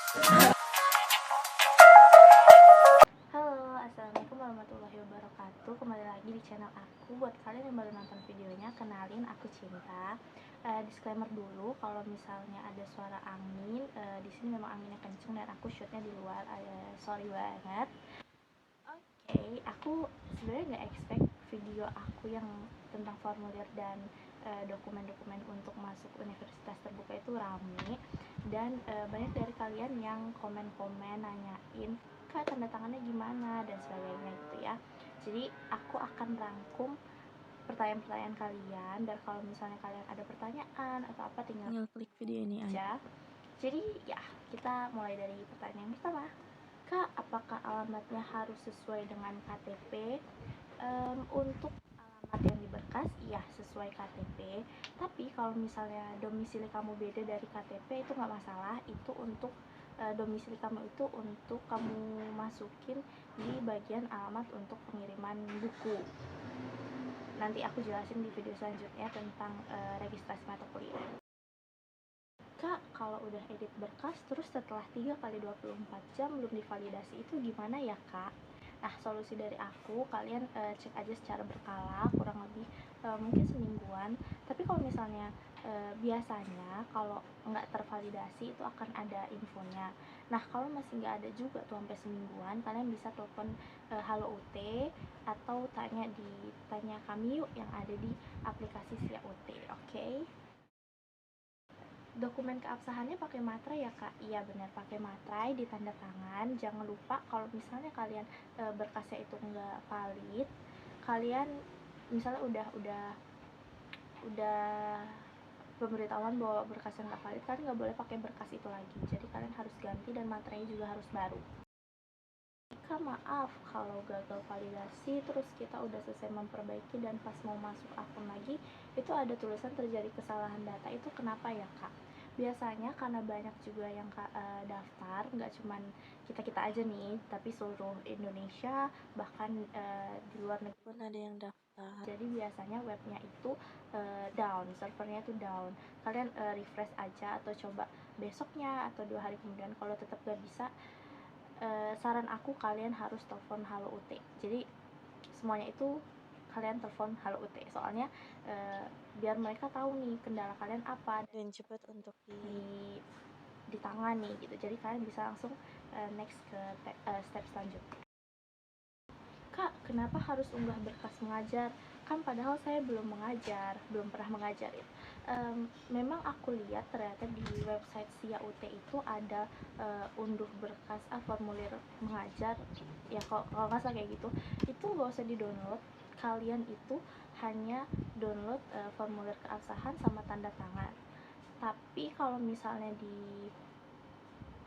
Halo, assalamualaikum warahmatullahi wabarakatuh. Kembali lagi di channel aku. Buat kalian yang baru nonton videonya, kenalin aku Cinta. Disclaimer dulu, kalau misalnya ada suara angin, di sini memang anginnya kenceng dan aku shootnya di luar. Sorry banget. Oke, aku sebenarnya nggak expect video aku yang tentang formulir dan dokumen-dokumen untuk masuk universitas terbuka itu rame, dan banyak dari kalian yang komen-komen nanyain kak tanda tangannya gimana dan sebagainya gitu ya. Jadi aku akan rangkum pertanyaan-pertanyaan kalian, dan kalau misalnya kalian ada pertanyaan atau apa tinggal klik video ini aja. Jadi ya, kita mulai dari pertanyaan pertama. Kak, apakah alamatnya harus sesuai dengan KTP? Untuk alamat yang di berkas, iya sesuai KTP. Tapi kalau misalnya domisili kamu beda dari KTP, itu nggak masalah. Itu untuk domisili kamu itu untuk kamu masukin di bagian alamat untuk pengiriman buku. Nanti aku jelasin di video selanjutnya tentang registrasi mata kuliah. Kak, kalau udah edit berkas terus setelah 3 kali 24 jam belum divalidasi itu gimana ya kak? Nah, solusi dari aku, kalian cek aja secara berkala, kurang lebih mungkin semingguan. Tapi kalau misalnya biasanya kalau nggak tervalidasi itu akan ada infonya. Nah, kalau masih nggak ada juga tuh sampai semingguan, kalian bisa telepon Halo UT atau tanya kami yuk yang ada di aplikasi Sia UT, oke? Dokumen keabsahannya pakai materai ya kak? Iya benar, pakai materai, ditanda tangan. Jangan lupa kalau misalnya kalian berkasnya itu nggak valid, kalian misalnya udah pemberitahuan bahwa berkasnya nggak valid, kalian nggak boleh pakai berkas itu lagi. Jadi kalian harus ganti dan materai juga harus baru. Kak maaf kalau gagal validasi, terus kita udah selesai memperbaiki dan pas mau masuk akun lagi itu ada tulisan terjadi kesalahan data, itu kenapa ya kak? Biasanya karena banyak juga yang daftar, nggak cuman kita aja nih, tapi seluruh Indonesia, bahkan di luar negeri pun ada yang daftar. Jadi biasanya webnya itu down, servernya itu down. Kalian refresh aja atau coba besoknya atau 2 hari kemudian. Kalau tetap gak bisa, saran aku kalian harus telepon Halo UT. Jadi semuanya itu kalian telepon Halo UT, soalnya biar mereka tahu nih kendala kalian apa dan cepat untuk ditangani gitu. Jadi kalian bisa langsung next ke step selanjutnya. Kak, kenapa harus unggah berkas mengajar? Kan padahal saya belum pernah mengajar ya. Memang aku lihat ternyata di website Sia UT itu ada unduh berkas formulir mengajar. Ya kalau nggak salah kayak gitu. Itu nggak usah di-download. Kalian itu hanya download formulir keabsahan sama tanda tangan. Tapi kalau misalnya di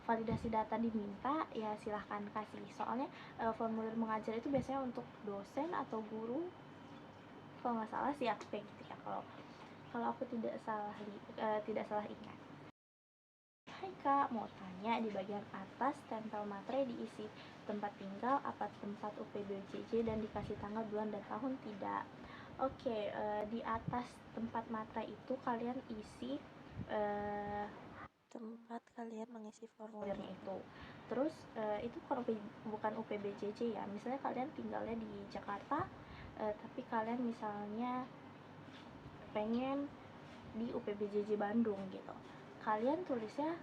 validasi data diminta, ya silahkan kasih. Soalnya formulir mengajar itu biasanya untuk dosen atau guru, kalau nggak salah sih aku kayak gitu ya, kalau aku tidak salah ingat. Hai kak, mau tanya, di bagian atas tempel materai diisi tempat tinggal apa tempat UPBJJ dan dikasih tanggal, bulan, dan tahun tidak? Oke, di atas tempat materai itu kalian isi tempat kalian mengisi formulirnya itu. Terus itu bukan UPBJJ ya. Misalnya kalian tinggalnya di Jakarta, tapi kalian misalnya pengen di UPBJJ Bandung gitu, kalian tulisnya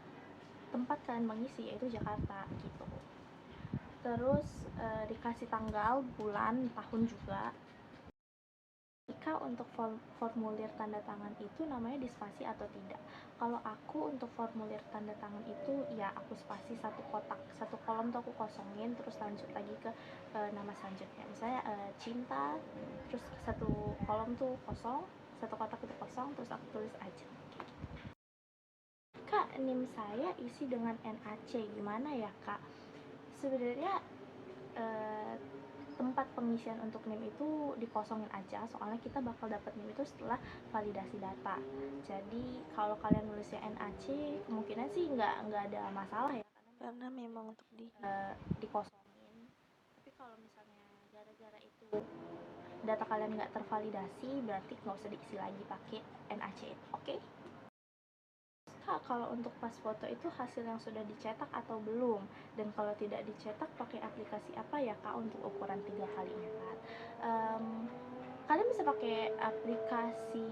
tempat kalian mengisi yaitu Jakarta gitu. Terus dikasih tanggal, bulan, tahun juga. Jika untuk formulir tanda tangan itu namanya dispasi atau tidak. Kalau aku untuk formulir tanda tangan itu ya aku spasi satu kotak, satu kolom tuh aku kosongin, terus lanjut lagi ke nama selanjutnya. Misalnya Cinta, terus satu kolom tuh kosong, satu kotak itu kosong, terus aku tulis aja. Kak, NIM saya isi dengan NAC, gimana ya kak? Sebenarnya tempat pengisian untuk NIM itu dikosongin aja, soalnya kita bakal dapat NIM itu setelah validasi data. Jadi kalau kalian nulisnya NAC, kemungkinan sih nggak ada masalah ya, karena memang untuk dikosongin. Tapi kalau misalnya gara-gara itu data kalian nggak tervalidasi, berarti nggak usah diisi lagi pakai NAC, oke? Kak, kalau untuk pas foto itu hasil yang sudah dicetak atau belum? Dan kalau tidak dicetak pakai aplikasi apa ya Kak untuk ukuran 3x4? Kalian bisa pakai aplikasi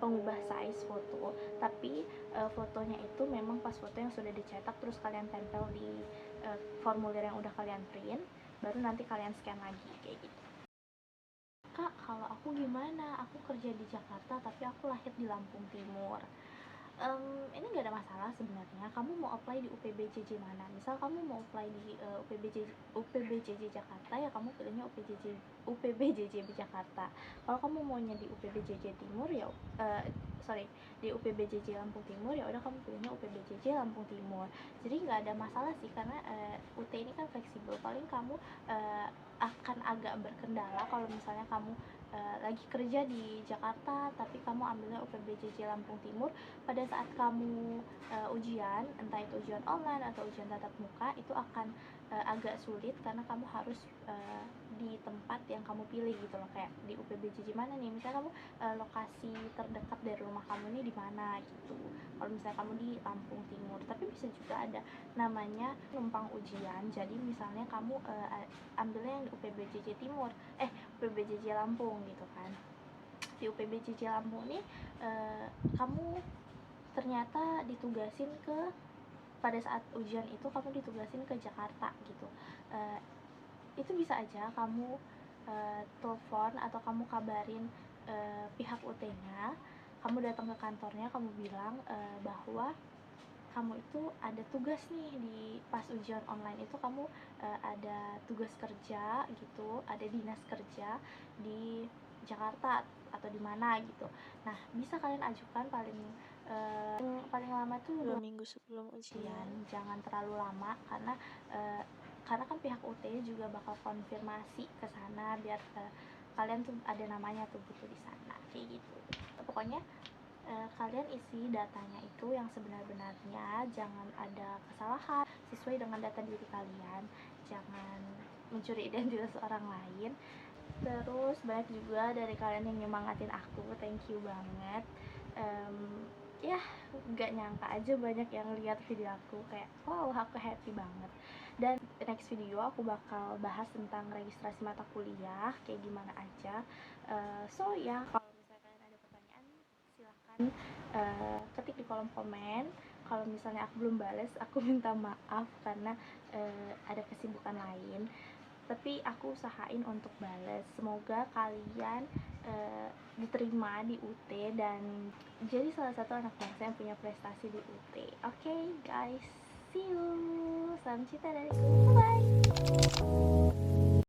pengubah size foto, tapi fotonya itu memang pas foto yang sudah dicetak terus kalian tempel di formulir yang udah kalian print, baru nanti kalian scan lagi kayak gitu. Kak, kalau aku gimana? Aku kerja di Jakarta tapi aku lahir di Lampung Timur. Ini nggak ada masalah sebenarnya. Kamu mau apply di UPBJJ mana? Misal kamu mau apply di UPBJJ Jakarta, ya kamu pilihnya UPBJJ Jakarta. Kalau kamu maunya di UPBJJ Timur ya di UPBJJ Lampung Timur, ya udah kamu pilihnya UPBJJ Lampung Timur. Jadi nggak ada masalah sih, karena UT ini kan fleksibel. Paling kamu akan agak berkendala kalau misalnya kamu lagi kerja di Jakarta tapi kamu ambilnya UPBJJ Lampung Timur. Pada saat kamu ujian, entah itu ujian online atau ujian tatap muka, itu akan agak sulit karena kamu harus di tempat yang kamu pilih gitu loh. Kayak di UPBJJ mana nih, misalnya kamu lokasi terdekat dari rumah kamu nih di mana gitu. Kalau misalnya kamu di Lampung Timur, tapi bisa juga ada namanya numpang ujian. Jadi misalnya kamu ambilnya yang di UPBJJ Timur, UPBJJ Lampung gitu kan. Di UPBJJ Lampung nih kamu ternyata ditugasin pada saat ujian itu kamu ditugasin ke Jakarta gitu. Itu bisa aja kamu telepon atau kamu kabarin pihak UT-nya, kamu datang ke kantornya, kamu bilang bahwa kamu itu ada tugas nih di pas ujian online itu, kamu ada tugas kerja gitu, ada dinas kerja di Jakarta atau di mana gitu. Nah, bisa kalian ajukan paling lama tuh 2 minggu sebelum ujian. Jangan terlalu lama karena kan pihak UT juga bakal konfirmasi ke sana biar kalian tuh ada namanya tuh gitu di sana kayak gitu. Pokoknya kalian isi datanya itu yang sebenar-benarnya, jangan ada kesalahan, sesuai dengan data diri kalian, jangan mencuri identitas orang lain. Terus banyak juga dari kalian yang nyemangatin aku, thank you banget. Ya gak nyangka aja banyak yang lihat video aku, kayak wow, aku happy banget. Dan next video aku bakal bahas tentang registrasi mata kuliah kayak gimana aja. So ya, kalau misalnya kalian ada pertanyaan silahkan ketik di kolom komen. Kalau misalnya aku belum bales, aku minta maaf karena ada kesibukan lain, tapi aku usahain untuk bales. Semoga kalian diterima di UT dan jadi salah satu anak bangsa yang punya prestasi di UT. Oke, guys, see you. Salam cinta dariku, bye.